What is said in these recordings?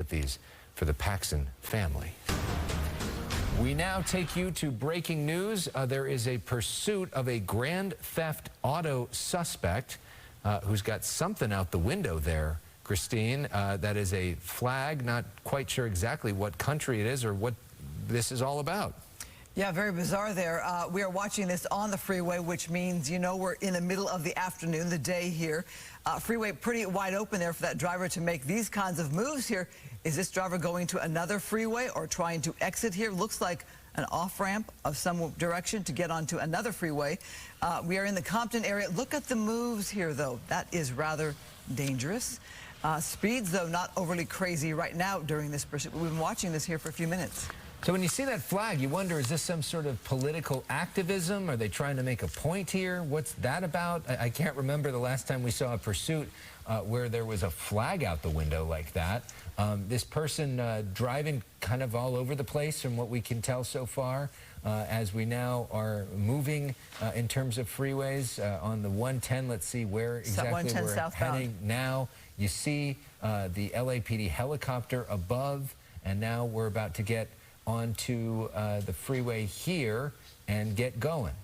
sympathies for the Paxson family. We now take you to breaking news. There is a pursuit of a grand theft auto suspect who's got something out the window there, Christine. That is a flag. Not quite sure exactly what country it is or what this is all about. Yeah, very bizarre there. We are watching this on the freeway, which means, you know, we're in the middle of the afternoon, the day here. Freeway pretty wide open there for that driver to make these kinds of moves here. Is this driver going to another freeway or trying to exit here? Looks like an off-ramp of some direction to get onto another freeway. We are in the Compton area. Look at the moves here, though. That is rather dangerous. Speeds, though, not overly crazy right now during this pursuit. We've been watching this here for a few minutes. So when you see that flag, you wonder, is this some sort of political activism? Are they trying to make a point here? What's that about? I can't remember the last time we saw a pursuit where there was a flag out the window like that. This person driving kind of all over the place from what we can tell so far as we now are moving in terms of freeways on the 110. Let's see where exactly we're southbound. heading now. You see the LAPD helicopter above, and now we're about to get onto the freeway here and get going.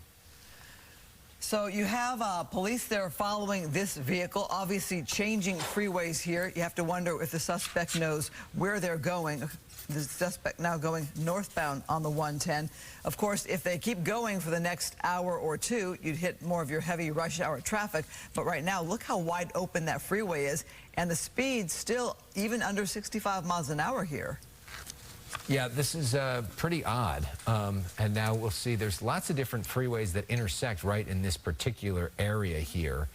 So you have police there following this vehicle, obviously changing freeways here. You have to wonder if the suspect knows where they're going. The suspect now going northbound on the 110. Of course, if they keep going for the next hour or two, you'd hit more of your heavy rush hour traffic. But right now, look how wide open that freeway is. And the speed still even under 65 miles an hour here. Yeah, this is pretty odd. And now we'll see there's lots of different freeways that intersect right in this particular area here.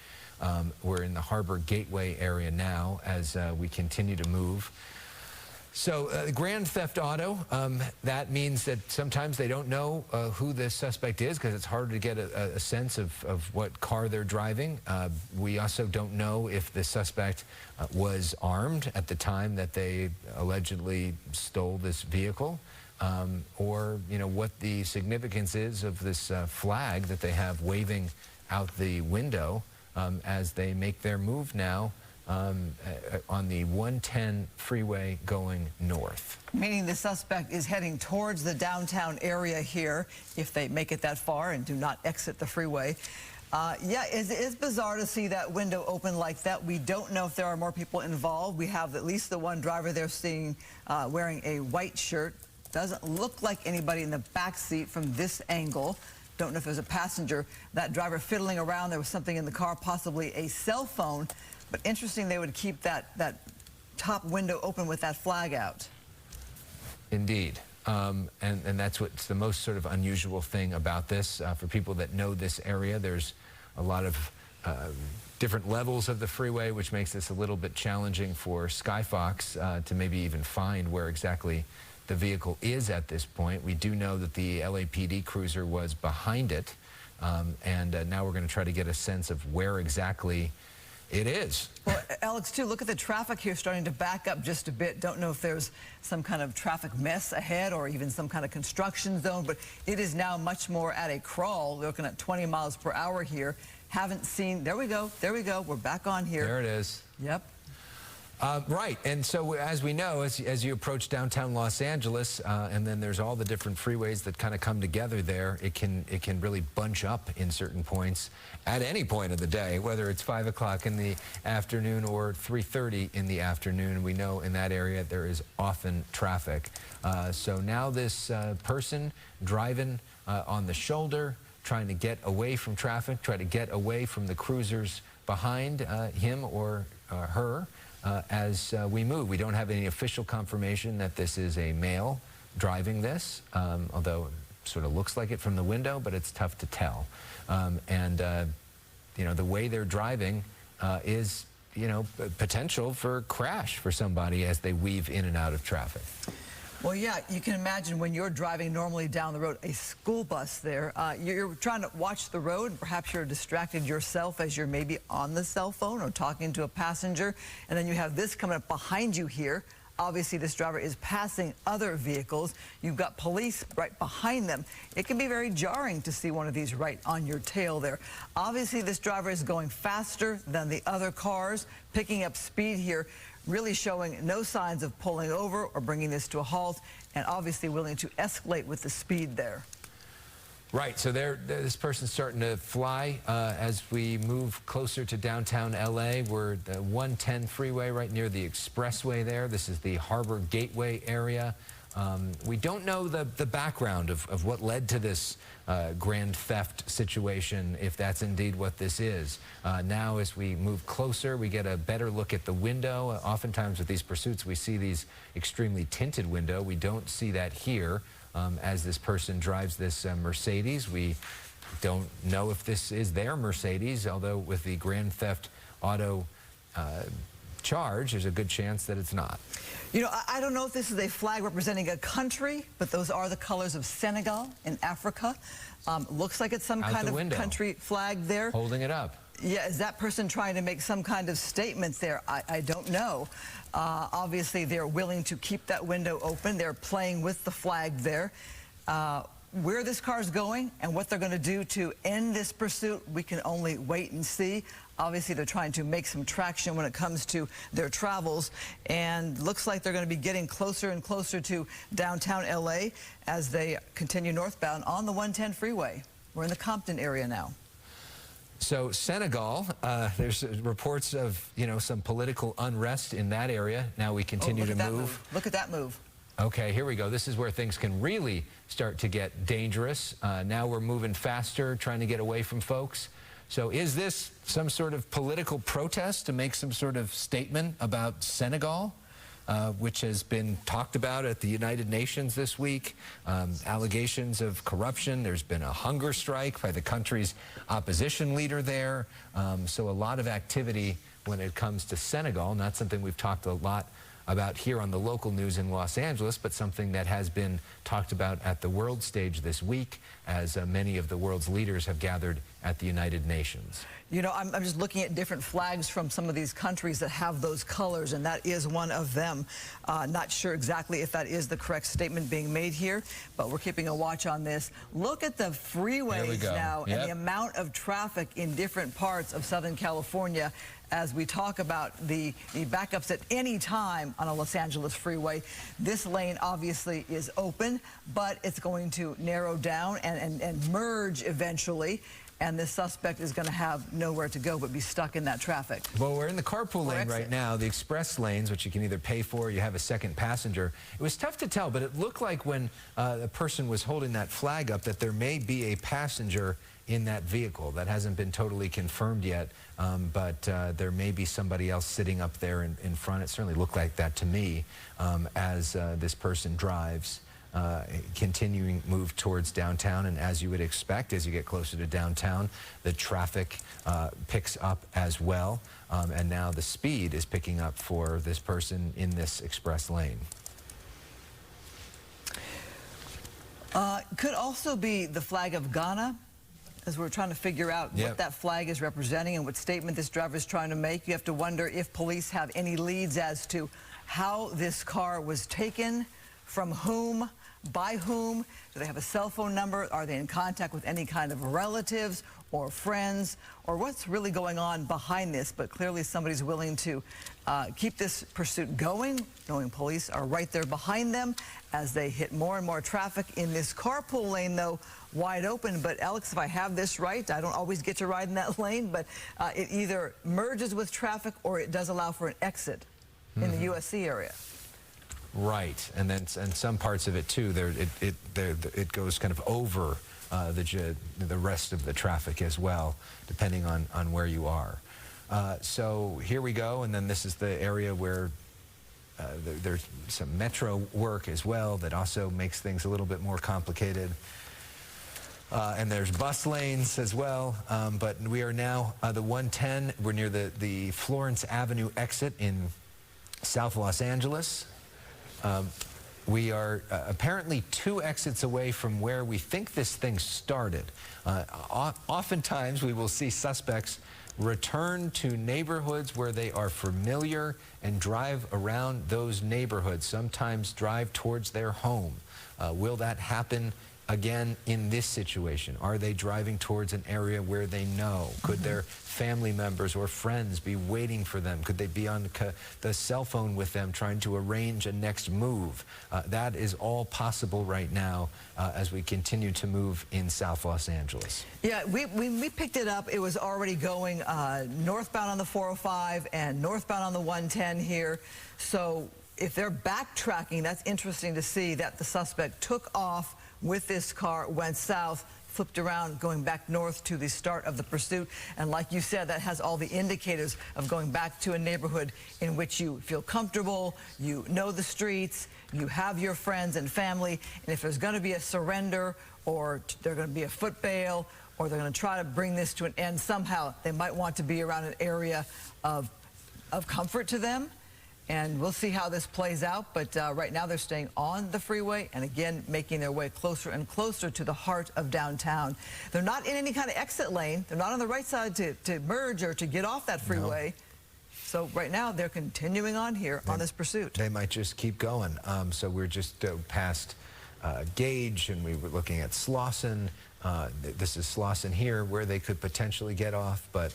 We're in the Harbor Gateway area now as we continue to move. So grand theft auto, that means that sometimes they don't know who the suspect is because it's harder to get a sense of what car they're driving. We also don't know if the suspect was armed at the time that they allegedly stole this vehicle, or you know what the significance is of this flag that they have waving out the window as they make their move now on the 110 freeway going north. Meaning the suspect is heading towards the downtown area here, if they make it that far and do not exit the freeway. Yeah, it is bizarre to see that window open like that. We don't know if there are more people involved. We have at least the one driver there seen wearing a white shirt. Doesn't look like anybody in the back seat from this angle. Don't know if there's a passenger. That driver fiddling around. There was something in the car, possibly a cell phone. But interesting they would keep that top window open with that flag out. Indeed. And that's what's the most sort of unusual thing about this. For people that know this area, there's a lot of different levels of the freeway, which makes this a little bit challenging for Skyfox to maybe even find where exactly the vehicle is at this point. We do know that the LAPD cruiser was behind it, and now we're going to try to get a sense of where exactly it is. Well, Alex, too, look at the traffic here starting to back up just a bit. Don't know if there's some kind of traffic mess ahead or even some kind of construction zone, but it is now much more at a crawl. We're looking at 20 miles per hour here. Haven't seen, there we go, we're back on here. There it is. Yep. Right, and so as we know, as you approach downtown Los Angeles, and then there's all the different freeways that kind of come together there, it can really bunch up in certain points at any point of the day, whether it's 5 o'clock in the afternoon or 3:30 in the afternoon. We know in that area there is often traffic. So now this person driving on the shoulder, trying to get away from traffic, try to get away from the cruisers behind him or her. As we move. We don't have any official confirmation that this is a male driving this, although it sort of looks like it from the window, but it's tough to tell. You know, the way they're driving is, you know, potential for crash for somebody as they weave in and out of traffic. Well, yeah, you can imagine when you're driving normally down the road, a school bus there, you're trying to watch the road. Perhaps you're distracted yourself as you're maybe on the cell phone or talking to a passenger. And then you have this coming up behind you here. Obviously, this driver is passing other vehicles. You've got police right behind them. It can be very jarring to see one of these right on your tail there. Obviously, this driver is going faster than the other cars, picking up speed here. really showing no signs of pulling over or bringing this to a halt, and obviously willing to escalate with the speed there. Right, so this person's starting to fly as we move closer to downtown LA. We're at the 110 freeway right near the expressway there. This is the Harbor Gateway area. We don't know the background of what led to this grand theft situation, if that's indeed what this is. Now, as we move closer, we get a better look at the window. Oftentimes with these pursuits, we see these extremely tinted window. We don't see that here. As this person drives this Mercedes. We don't know if this is their Mercedes, although with the grand theft auto charge, there's a good chance that it's not. You know, I don't know if this is a flag representing a country, but those are the colors of Senegal in Africa. Looks like it's some kind of country flag there. Holding it up. Yeah, is that person trying to make some kind of statement there? I don't know. Obviously, they're willing to keep that window open. They're playing with the flag there. Where this car is going and what they're going to do to end this pursuit, we can only wait and see. Obviously, they're trying to make some traction when it comes to their travels, and looks like they're going to be getting closer and closer to downtown LA as they continue northbound on the 110 freeway. We're in the Compton area now. So Senegal, there's reports of, some political unrest in that area. Now we continue to move. Look at that move. Okay, here we go. This is where things can really start to get dangerous. Now we're moving faster, trying to get away from folks. So is this some sort of political protest to make some sort of statement about Senegal, which has been talked about at the United Nations this week? Allegations of corruption. There's been a hunger strike by the country's opposition leader there. So a lot of activity when it comes to Senegal. Not something we've talked a lot about here on the local news in Los Angeles, but something that has been talked about at the world stage this week as many of the world's leaders have gathered at the United Nations. You know, I'm just looking at different flags from some of these countries that have those colors, and that is one of them. Not sure exactly if that is the correct statement being made here, but we're keeping a watch on this. Look at the freeways now and the amount of traffic in different parts of Southern California as we talk about the backups at any time on a Los Angeles freeway. This lane obviously is open, but it's going to narrow down and merge eventually. And this suspect is going to have nowhere to go but be stuck in that traffic. Well, we're in the carpool lane right now, the express lanes, which you can either pay for or you have a second passenger. It was tough to tell, but it looked like when the person was holding that flag up that there may be a passenger in that vehicle. That hasn't been totally confirmed yet, but there may be somebody else sitting up there in front. It certainly looked like that to me as this person drives. Continuing move towards downtown, and as you would expect, as you get closer to downtown, the traffic picks up as well, and now the speed is picking up for this person in this express lane. Could also be the flag of Ghana, as we're trying to figure out what that flag is representing and what statement this driver is trying to make. You have to wonder if police have any leads as to how this car was taken, from whom, by whom. Do they have a cell phone number? Are they in contact with any kind of relatives or friends, or what's really going on behind this? But clearly somebody's willing to keep this pursuit going, knowing police are right there behind them as they hit more and more traffic in this carpool lane, though wide open. But Alex, if I have this right, I don't always get to ride in that lane, but it either merges with traffic or it does allow for an exit in the USC area. Right, and some parts of it too. It goes kind of over the rest of the traffic as well, depending on where you are. So here we go, and then this is the area where there's some metro work as well that also makes things a little bit more complicated. And there's bus lanes as well, but we are now the 110. We're near the Florence Avenue exit in South Los Angeles. We are apparently 2 exits away from where we think this thing started. Oftentimes we will see suspects return to neighborhoods where they are familiar and drive around those neighborhoods, sometimes drive towards their home. Will that happen again, in this situation, are they driving towards an area where they know? Could their family members or friends be waiting for them? Could they be on the cell phone with them trying to arrange a next move? That is all possible right now as we continue to move in South Los Angeles. Yeah, we picked it up. It was already going northbound on the 405 and northbound on the 110 here. So if they're backtracking, that's interesting to see that the suspect took off with this car, went south, flipped around, going back north to the start of the pursuit. And like you said, that has all the indicators of going back to a neighborhood in which you feel comfortable, you know the streets, you have your friends and family. And if there's going to be a surrender, or there's going to be a foot bail, or they're going to try to bring this to an end somehow, they might want to be around an area of comfort to them. And we'll see how this plays out, but right now they're staying on the freeway and again making their way closer and closer to the heart of downtown. They're not in any kind of exit lane. They're not on the right side to merge or to get off that freeway. No. So right now they're continuing on here on this pursuit. They might just keep going. So we're just past Gage, and we were looking at Slauson. This is Slauson here, where they could potentially get off, but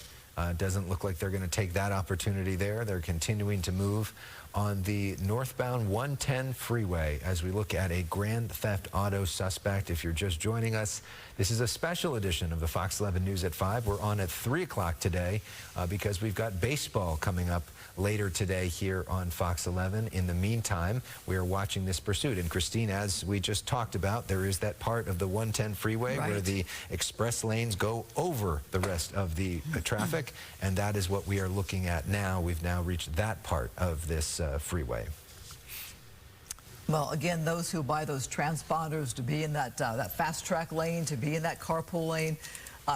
doesn't look like they're going to take that opportunity there. They're continuing to move on the northbound 110 freeway as we look at a grand theft auto suspect. If you're just joining us, this is a special edition of the Fox 11 News at 5. We're on at 3 o'clock today because we've got baseball coming up later today here on Fox 11. In the meantime, we are watching this pursuit. And Christine, as we just talked about, there is that part of the 110 freeway where the express lanes go over the rest of the traffic, and that is what we are looking at now. We've now reached that part of this freeway. Well, again, those who buy those transponders to be in that fast track lane, to be in that carpool lane,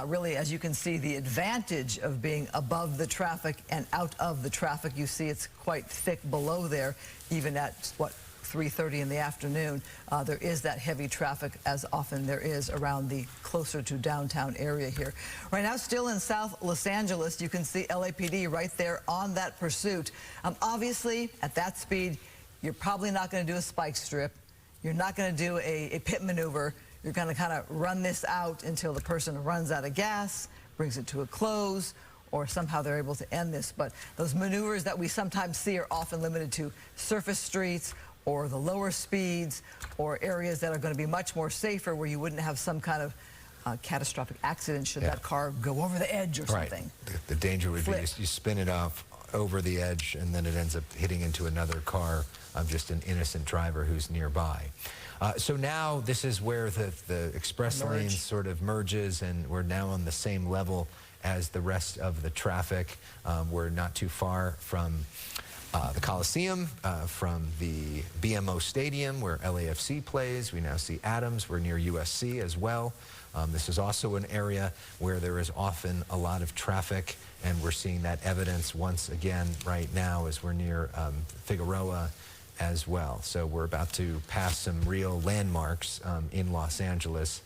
really, as you can see, the advantage of being above the traffic and out of the traffic, you see it's quite thick below there, even at, what, 3:30 in the afternoon. There is that heavy traffic, as often there is around the closer to downtown area here. Right now, still in South Los Angeles, you can see LAPD right there on that pursuit. Obviously, at that speed, you're probably not going to do a spike strip. You're not going to do a pit maneuver. You're going to kind of run this out until the person runs out of gas, brings it to a close, or somehow they're able to end this. But those maneuvers that we sometimes see are often limited to surface streets or the lower speeds or areas that are going to be much more safer, where you wouldn't have some kind of catastrophic accident should that car go over the edge or something. The danger would be you spin it off over the edge and then it ends up hitting into another car of just an innocent driver who's nearby. So now this is where the express lane sort of merges, and we're now on the same level as the rest of the traffic. We're not too far from the Coliseum, from the BMO Stadium where LAFC plays. We now see Adams. We're near USC as well. This is also an area where there is often a lot of traffic, and we're seeing that evidence once again right now as we're near Figueroa as well. So we're about to pass some real landmarks in Los Angeles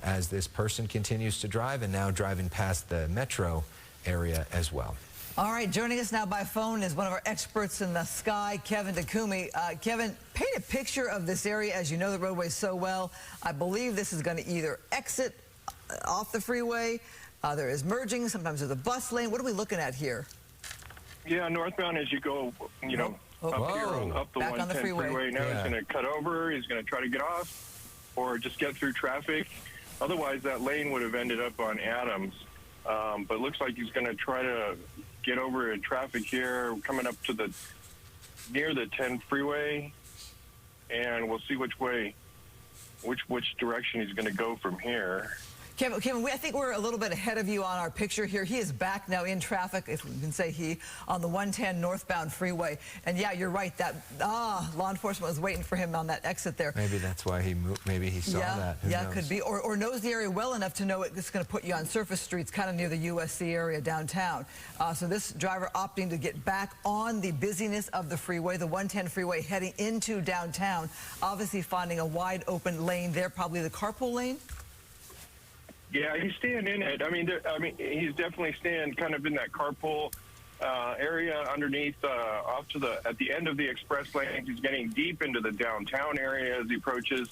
as this person continues to drive, and now driving past the metro area as well. All right, joining us now by phone is one of our experts in the sky, Kevin Takumi. Kevin, paint a picture of this area as you know the roadway so well. I believe this is going to either exit off the freeway, there is merging, sometimes there's a bus lane. What are we looking at here? Yeah, northbound as you go, you know, up here, up the 110 freeway. Now he's going to cut over, he's going to try to get off, or just get through traffic. Otherwise, that lane would have ended up on Adams. But it looks like he's going to try to get over in traffic here, coming up to near the 10 freeway, and we'll see which way, which direction he's going to go from here. Kevin, I think we're a little bit ahead of you on our picture here. He is back now in traffic, if we can say he, on the 110 northbound freeway. And yeah, you're right, that law enforcement was waiting for him on that exit there. Maybe that's why he moved. Maybe he saw that. Who knows? Could be. Or knows the area well enough to know it's going to put you on surface streets, kind of near the USC area downtown. So this driver opting to get back on the busyness of the freeway, the 110 freeway, heading into downtown, obviously finding a wide open lane there, probably the carpool lane. Yeah, he's staying in it. I mean, he's definitely staying kind of in that carpool area underneath, off to at the end of the express lane. He's getting deep into the downtown area as he approaches.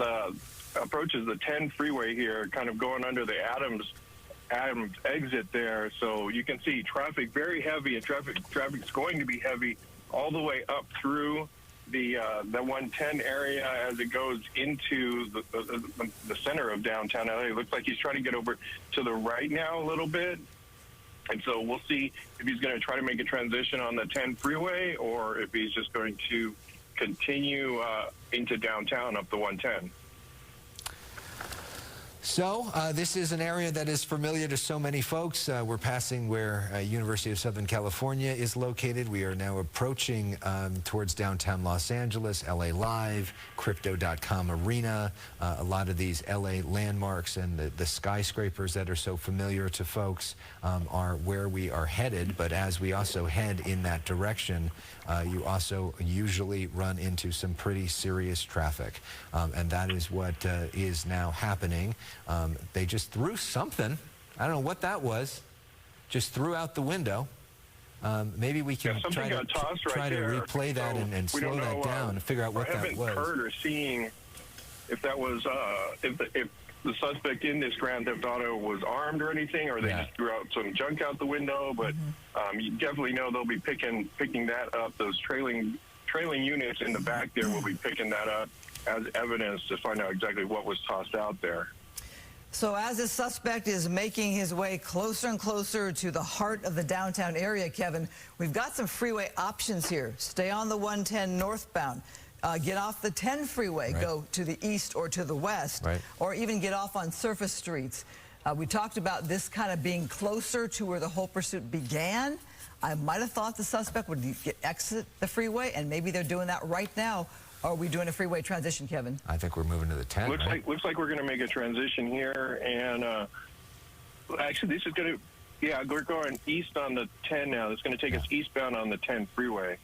approaches the 10 freeway here, kind of going under the Adams exit there. So you can see traffic very heavy, and traffic's going to be heavy all the way up through the 110 area as it goes into the center of downtown LA. It looks like he's trying to get over to the right now a little bit. And so we'll see if he's going to try to make a transition on the 10 freeway or if he's just going to continue into downtown up the 110. So this is an area that is familiar to so many folks. We're passing where University of Southern California is located. We are now approaching towards downtown Los Angeles, LA Live, Crypto.com Arena, a lot of these LA landmarks and the skyscrapers that are so familiar to folks are where we are headed. But as we also head in that direction, you also usually run into some pretty serious traffic. And that is what is now happening. They just threw something. I don't know what that was. Just threw out the window. Maybe we can try to replay that and slow that down and figure out what that was. I haven't heard or seen if that was if the suspect in this Grand Theft Auto was armed or anything, or they just threw out some junk out the window. But you definitely know they'll be picking that up. Those trailing units in the back there will be picking that up as evidence to find out exactly what was tossed out there. So as the suspect is making his way closer and closer to the heart of the downtown area, Kevin, we've got some freeway options here. Stay on the 110 northbound. Get off the 10 freeway, go to the east or to the west, or even get off on surface streets. We talked about this kind of being closer to where the whole pursuit began. I might have thought the suspect would exit the freeway, and maybe they're doing that right now. Are we doing a freeway transition, Kevin? I think we're moving to the 10. Looks like we're going to make a transition here, and actually this is going to, we're going east on the 10 now. It's going to take us eastbound on the 10 freeway.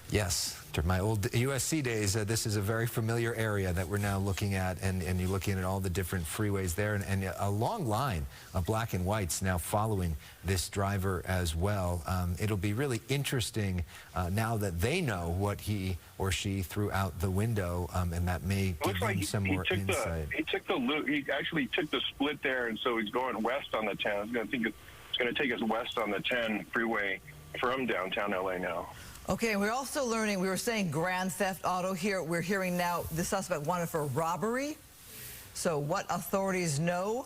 Yes, to my old USC days, this is a very familiar area that we're now looking at, and you're looking at all the different freeways there, and a long line of black and whites now following this driver as well. It'll be really interesting now that they know what he or she threw out the window, and that may give them some more insight. He took the loop. He actually took the split there, and so he's going west on the 10. It's going to take us west on the 10 freeway from downtown LA now. Okay, and we're also learning, we were saying Grand Theft Auto here. We're hearing now the suspect wanted for robbery. So what authorities know,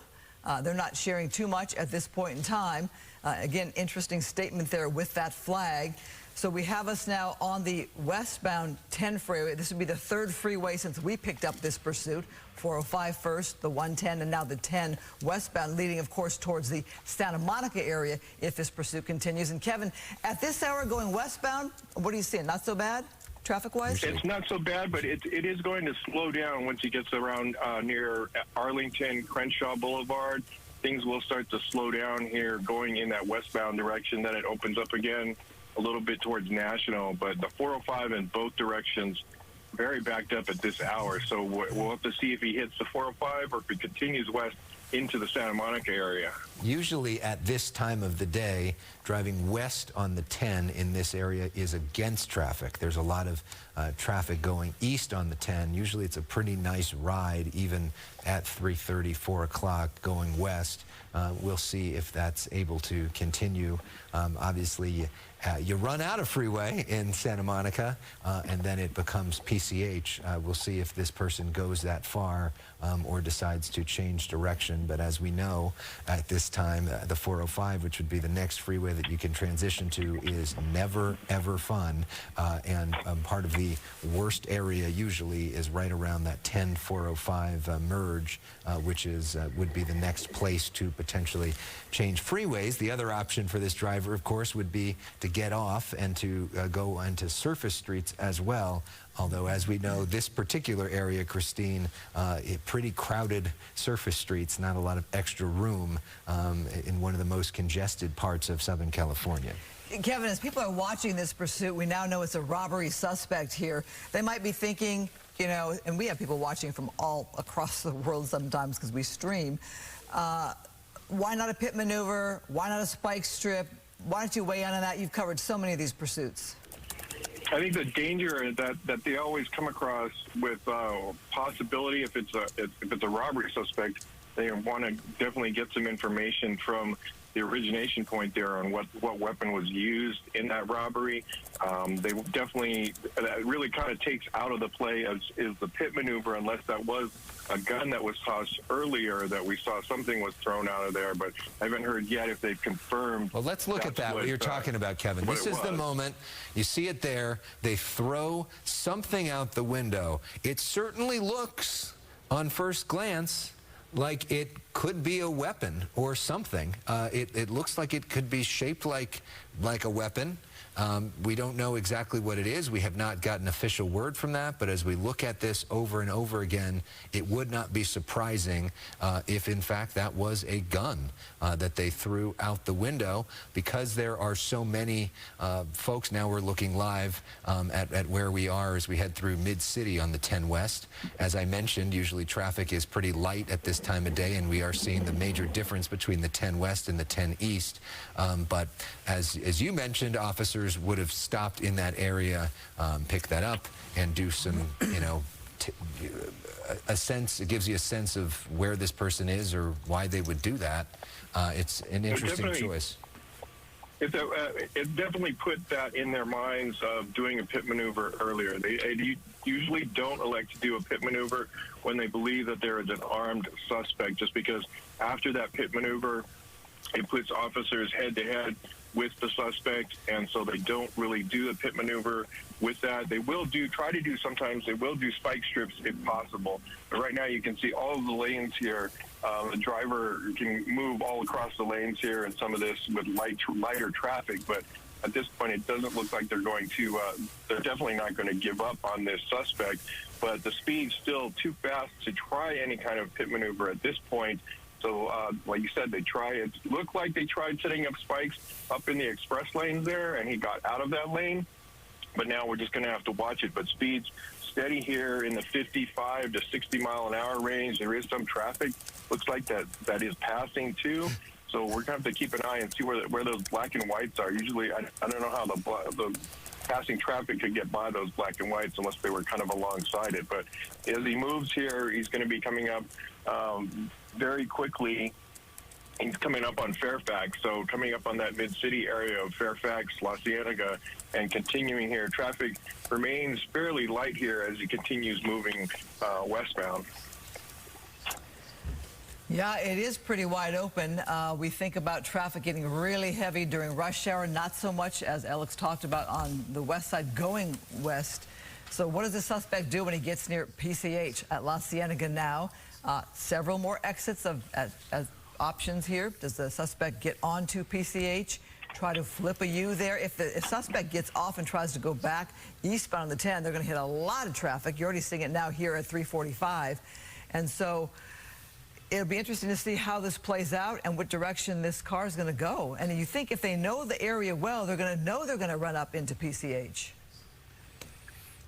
they're not sharing too much at this point in time. Again, interesting statement there with that flag. So we have us now on the westbound 10 freeway. This would be the third freeway since we picked up this pursuit. 405 first, the 110, and now the 10 westbound, leading, of course, towards the Santa Monica area if this pursuit continues. And Kevin, at this hour going westbound, what are you seeing? Not so bad, traffic-wise? It's not so bad, but it is going to slow down once he gets around near Arlington, Crenshaw Boulevard. Things will start to slow down here going in that westbound direction. Then it opens up again a little bit towards National, but the 405 in both directions very backed up at this hour. So we'll have to see if he hits the 405 or if he continues west into the Santa Monica area. Usually at this time of the day, driving west on the 10 in this area is against traffic. There's a lot of traffic going east on the 10. Usually it's a pretty nice ride, even at 3:30, 4 o'clock going west. We'll see if that's able to continue. Obviously, you run out of freeway in Santa Monica, and then it becomes PCH. We'll see if this person goes that far or decides to change direction. But as we know, at this time, the 405, which would be the next freeway that you can transition to, is never, ever fun. And part of the worst area usually is right around that 10-405 merge, which would be the next place to potentially change freeways. The other option for this driver, of course, would be to get off and to go onto surface streets as well. Although, as we know, this particular area, Christine, pretty crowded surface streets, not a lot of extra room in one of the most congested parts of Southern California. Kevin, as people are watching this pursuit, we now know it's a robbery suspect here. They might be thinking, you know, and we have people watching from all across the world sometimes because we stream. Why not a pit maneuver? Why not a spike strip? Why don't you weigh in on that? You've covered so many of these pursuits. I think the danger that they always come across with possibility, if it's a robbery suspect, they want to definitely get some information from the origination point there on what weapon was used in that robbery. They definitely, that really kind of takes out of the play is the pit maneuver, unless that was a gun that was tossed earlier that we saw something was thrown out of there, but I haven't heard yet if they've confirmed. Well, let's look at that, what you're talking about, Kevin. This is the moment. You see it there. They throw something out the window. It certainly looks, on first glance, like it could be a weapon or something. It looks like it could be shaped like a weapon. We don't know exactly what it is. We have not gotten official word from that, but as we look at this over and over again, it would not be surprising if, in fact, that was a gun that they threw out the window, because there are so many folks. Now we're looking live at where we are as we head through Mid-City on the 10 West. As I mentioned, usually traffic is pretty light at this time of day, and we are seeing the major difference between the 10 West and the 10 East. But as you mentioned, officers would have stopped in that area, pick that up, and do some, you know, a sense. It gives you a sense of where this person is or why they would do that. It's an interesting choice. It definitely put that in their minds of doing a pit maneuver earlier. They usually don't elect to do a pit maneuver when they believe that there is an armed suspect, just because after that pit maneuver, it puts officers head-to-head with the suspect, and so they don't really do the pit maneuver with that. They will try to do sometimes, they will do spike strips if possible. But right now you can see all of the lanes here. The driver can move all across the lanes here, and some of this with lighter traffic, but at this point it doesn't look like they're going to, they're definitely not going to give up on this suspect, but the speed's still too fast to try any kind of pit maneuver at this point. So, like you said, it looked like they tried setting up spikes up in the express lanes there, and he got out of that lane. But now we're just going to have to watch it. But speed's steady here in the 55 to 60 mile an hour range. There is some traffic. Looks like that is passing too. So we're going to have to keep an eye and see where those black and whites are. Usually, I don't know how the passing traffic could get by those black and whites unless they were kind of alongside it. But as he moves here, he's going to be coming up very quickly. He's coming up on Fairfax, so coming up on that mid-city area of Fairfax, La Cienega, and continuing here. Traffic remains fairly light here as he continues moving westbound. Yeah, it is pretty wide open. We think about traffic getting really heavy during rush hour, not so much as Alex talked about on the west side going west. So what does the suspect do when he gets near PCH at La Cienega now? Several more exits as options here. Does the suspect get onto PCH, try to flip a U there? If the suspect gets off and tries to go back eastbound on the 10, they're going to hit a lot of traffic. You're already seeing it now here at 345. And so it'll be interesting to see how this plays out and what direction this car is going to go. And you think if they know the area well, they're going to know they're going to run up into PCH.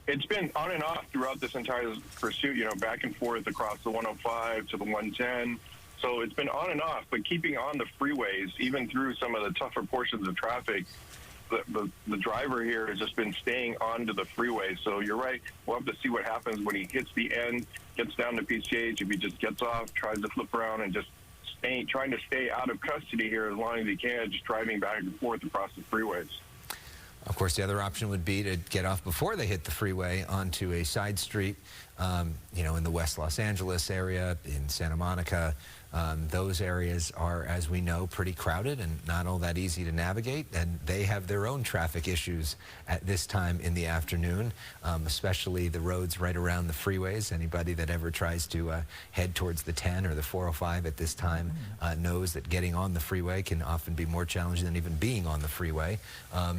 It's been on and off throughout this entire pursuit, you know, back and forth across the 105 to the 110. So it's been on and off, but keeping on the freeways, even through some of the tougher portions of traffic, the driver here has just been staying onto the freeway. So you're right. We'll have to see what happens when he hits the end, gets down to PCH. If he just gets off, tries to flip around and just trying to stay out of custody here as long as he can, just driving back and forth across the freeways. Of course, the other option would be to get off before they hit the freeway onto a side street, you know, in the West Los Angeles area, in Santa Monica. Those areas are, as we know, pretty crowded and not all that easy to navigate, and they have their own traffic issues at this time in the afternoon, especially the roads right around the freeways. Anybody that ever tries to head towards the 10 or the 405 at this time knows that getting on the freeway can often be more challenging than even being on the freeway.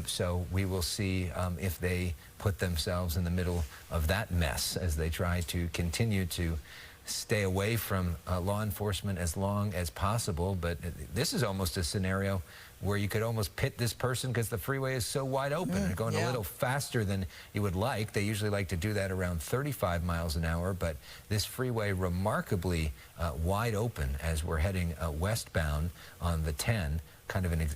So we will see if they put themselves in the middle of that mess as they try to continue to stay away from law enforcement as long as possible. But this is almost a scenario where you could almost pit this person because the freeway is so wide open and going a little faster than you would like. They usually like to do that around 35 miles an hour, but this freeway remarkably wide open as we're heading westbound on the 10. kind of an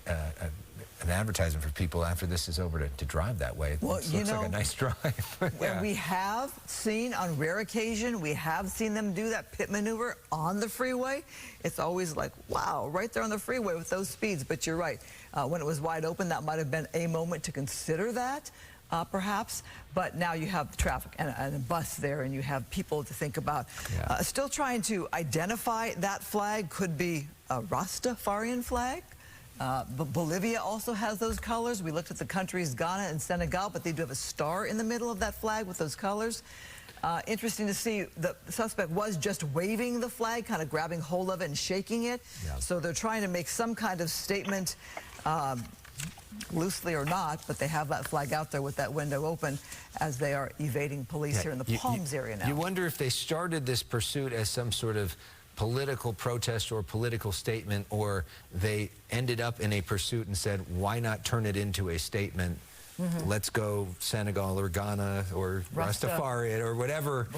advertisement for people after this is over to drive that way. Well, It looks like a nice drive. Yeah. We have seen, on rare occasion, we have seen them do that pit maneuver on the freeway. It's always like, wow, right there on the freeway with those speeds. But you're right. When it was wide open, that might have been a moment to consider that, perhaps. But now you have the traffic and a bus there, and you have people to think about. Yeah. Still trying to identify that flag. Could be a Rastafarian flag. But Bolivia also has those colors. We looked at the countries Ghana and Senegal, but they do have a star in the middle of that flag with those colors. Interesting to see the suspect was just waving the flag, kind of grabbing hold of it and shaking it. Yeah. So they're trying to make some kind of statement, loosely or not, but they have that flag out there with that window open as they are evading police here in the Palms area now. You wonder if they started this pursuit as some sort of political protest or political statement, or they ended up in a pursuit and said, why not turn it into a statement? Let's go Senegal or Ghana or Rastafari or whatever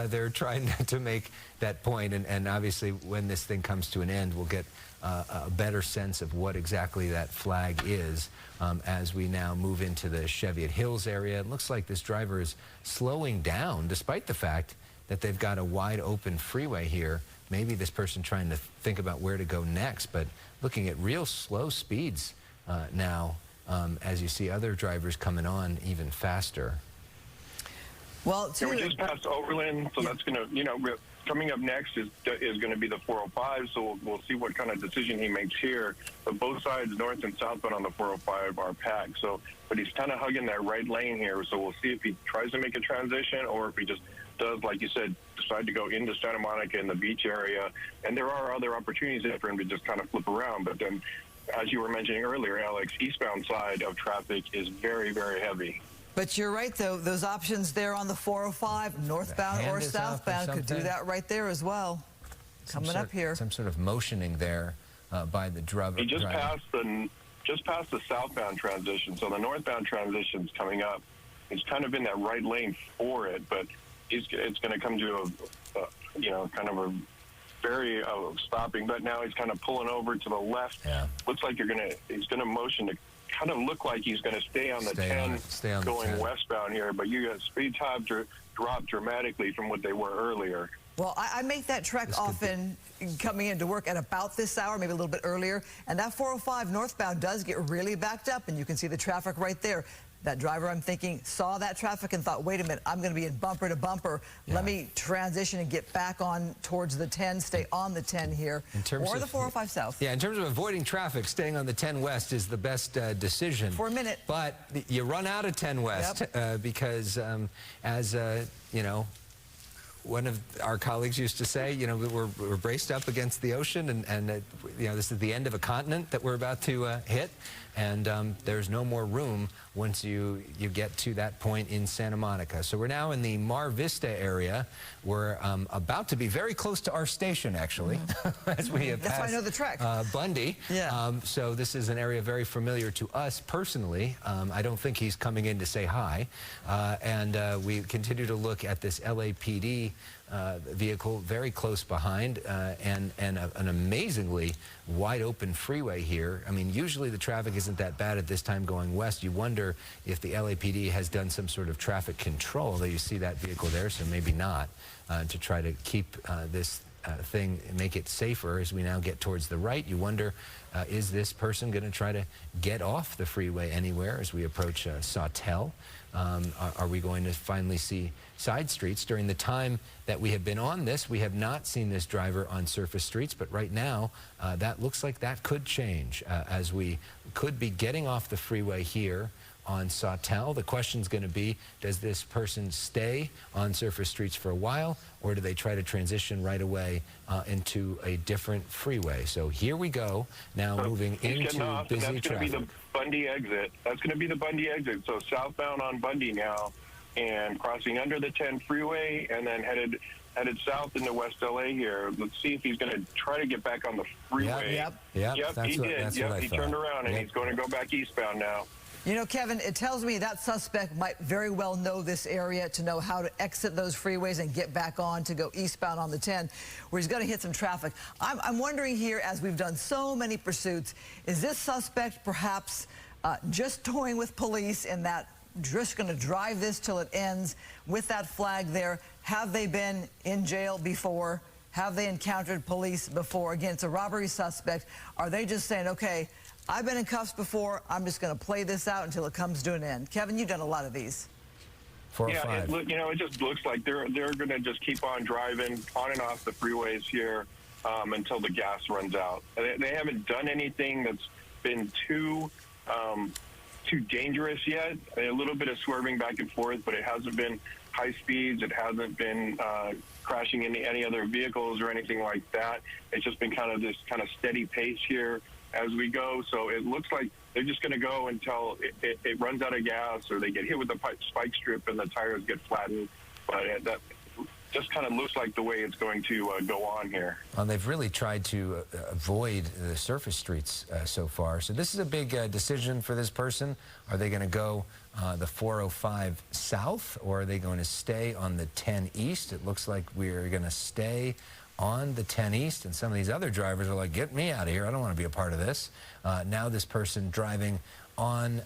they're trying to make that point. And obviously, when this thing comes to an end, we'll get a better sense of what exactly that flag is as we now move into the Cheviot Hills area. It looks like this driver is slowing down, despite the fact that they've got a wide open freeway here. Maybe this person trying to think about where to go next, but looking at real slow speeds now as you see other drivers coming on even faster. Well, we're just past Overland, so that's going to, coming up next is going to be the 405, so we'll see what kind of decision he makes here. But both sides, north and southbound on the 405, are packed. So, but he's kind of hugging that right lane here, so we'll see if he tries to make a transition or if he just does, like you said, decide to go into Santa Monica in the beach area. And there are other opportunities there for him to just kind of flip around. But then, as you were mentioning earlier, Alex, eastbound side of traffic is very, very heavy. But you're right, though. Those options there on the 405, northbound or southbound, could do that right there as well. Coming up here. Some sort of motioning there by the driver. He just passed the southbound transition, so the northbound transition's coming up. He's kind of in that right lane for it, but it's going to come to a kind of a very stopping. But now he's kind of pulling over to the left. Yeah. Looks like he's going to motion to kind of look like he's going to stay on the 10 going westbound here, but you got speed times dropped dramatically from what they were earlier. Well, I make that trek often coming into work at about this hour, maybe a little bit earlier, and that 405 northbound does get really backed up, and you can see the traffic right there. That driver, I'm thinking, saw that traffic and thought, wait a minute, I'm going to be in bumper to bumper. Yeah. Let me transition and get back on towards the 10, stay on the 10 here, or the 405 south. Yeah, in terms of avoiding traffic, staying on the 10 west is the best decision. For a minute. But you run out of 10 west because, one of our colleagues used to say, we're braced up against the ocean, and this is the end of a continent that we're about to hit, and there's no more room once you get to that point in Santa Monica. So we're now in the Mar Vista area. We're about to be very close to our station, actually, as we have That's passed why I know the trek. Bundy. Yeah. So this is an area very familiar to us personally. I don't think he's coming in to say hi. And we continue to look at this LAPD vehicle very close behind, and an amazingly wide open freeway here. I mean, usually the traffic isn't that bad at this time going west. You wonder if the LAPD has done some sort of traffic control, although you see that vehicle there, so maybe not, to try to keep this thing, make it safer as we now get towards the right. You wonder, is this person going to try to get off the freeway anywhere as we approach Sawtell? Are we going to finally see side streets? During the time that we have been on this, we have not seen this driver on surface streets, but right now that looks like that could change as we could be getting off the freeway here on Sawtell. The question's going to be, does this person stay on surface streets for a while, or do they try to transition right away into a different freeway? So here we go, now moving into busy traffic. That's going to be the Bundy exit. That's going to be the Bundy exit. So southbound on Bundy now, and crossing under the 10 freeway, and then headed south into West LA here. Let's see if he's going to try to get back on the freeway. Yep, he did. He turned around, and he's going to go back eastbound now. You know, Kevin, it tells me that suspect might very well know this area to know how to exit those freeways and get back on to go eastbound on the 10, where he's going to hit some traffic. I'm wondering here, as we've done so many pursuits, is this suspect perhaps just toying with police in that just going to drive this till it ends with that flag there? Have they been in jail before? Have they encountered police before? Again, it's a robbery suspect. Are they just saying, okay, I've been in cuffs before, I'm just going to play this out until it comes to an end? Kevin, you've done a lot of these. 405. Yeah, it just looks like they're going to just keep on driving on and off the freeways here until the gas runs out. They haven't done anything that's been too dangerous yet. A little bit of swerving back and forth, but it hasn't been high speeds. It hasn't been crashing into any other vehicles or anything like that. It's just been kind of this kind of steady pace here as we go. So it looks like they're just going to go until it runs out of gas, or they get hit with a spike strip and the tires get flattened. But that just kind of looks like the way it's going to go on here. Well, they've really tried to avoid the surface streets so far. So this is a big decision for this person. Are they going to go the 405 south, or are they going to stay on the 10 east? It looks like we're going to stay on the 10 east, and some of these other drivers are like, get me out of here. I don't want to be a part of this. Now this person driving on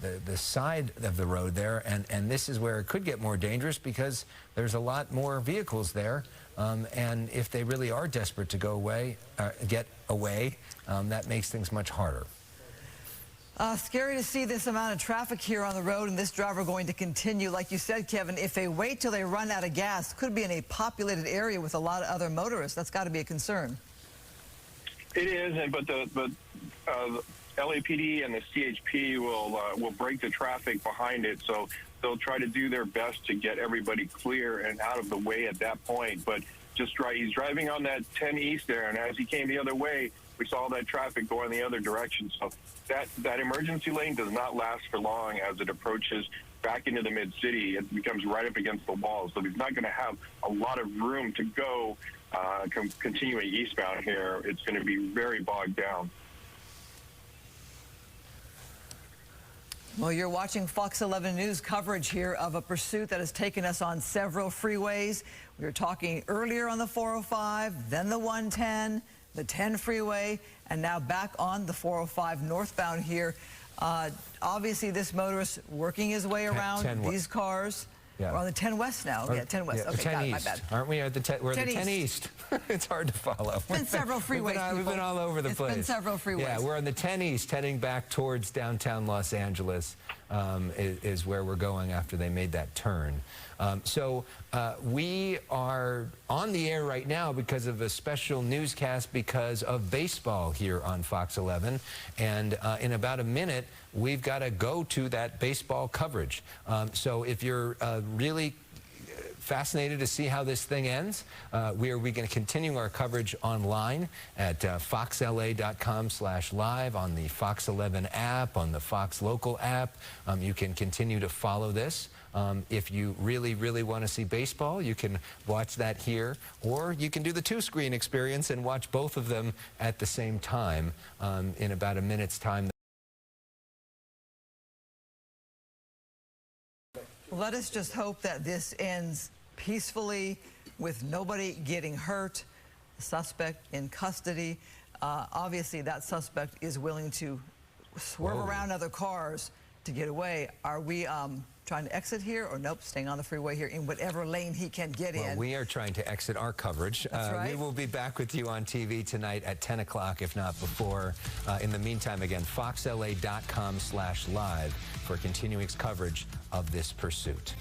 the side of the road there, and this is where it could get more dangerous because there's a lot more vehicles there, and if they really are desperate to get away, that makes things much harder. Scary to see this amount of traffic here on the road, and this driver going to continue. Like you said, Kevin, if they wait till they run out of gas, could be in a populated area with a lot of other motorists. That's got to be a concern. It is, but the LAPD and the CHP will break the traffic behind it, so they'll try to do their best to get everybody clear and out of the way at that point. But he's driving on that 10 east there, and as he came the other way, we saw that traffic going the other direction. So that emergency lane does not last for long as it approaches back into the mid-city. It becomes right up against the wall, so he's not going to have a lot of room to go continuing eastbound here. It's going to be very bogged down. Well, you're watching Fox 11 News coverage here of a pursuit that has taken us on several freeways. We were talking earlier on the 405, then the 110, the 10 freeway, and now back on the 405 northbound here. Obviously, this motorist working his way around these cars. Yeah. We're on the 10 West now. Yeah, 10 West. Okay, 10 got it, East. My bad. Aren't we at the we're at the 10 East? It's hard to follow. It's been several freeways. We've been all over the place. It's been several freeways. Yeah, we're on the 10 East, heading back towards downtown Los Angeles. Is where we're going after they made that turn. So we are on the air right now because of a special newscast because of baseball here on Fox 11. And in about a minute, we've got to go to that baseball coverage. So if you're really fascinated to see how this thing ends, we're going to continue our coverage online at foxla.com/live, on the Fox 11 app, on the Fox Local app. You can continue to follow this. If you really, really want to see baseball, you can watch that here, or you can do the two-screen experience and watch both of them at the same time in about a minute's time. Let us just hope that this ends peacefully with nobody getting hurt, the suspect in custody. Obviously, that suspect is willing to swerve around other cars to get away. Are we trying to exit here, or nope, staying on the freeway here in whatever lane he can get in? We are trying to exit our coverage. That's right. We will be back with you on TV tonight at 10 o'clock, if not before. In the meantime, again, foxla.com/live for continuing coverage of this pursuit.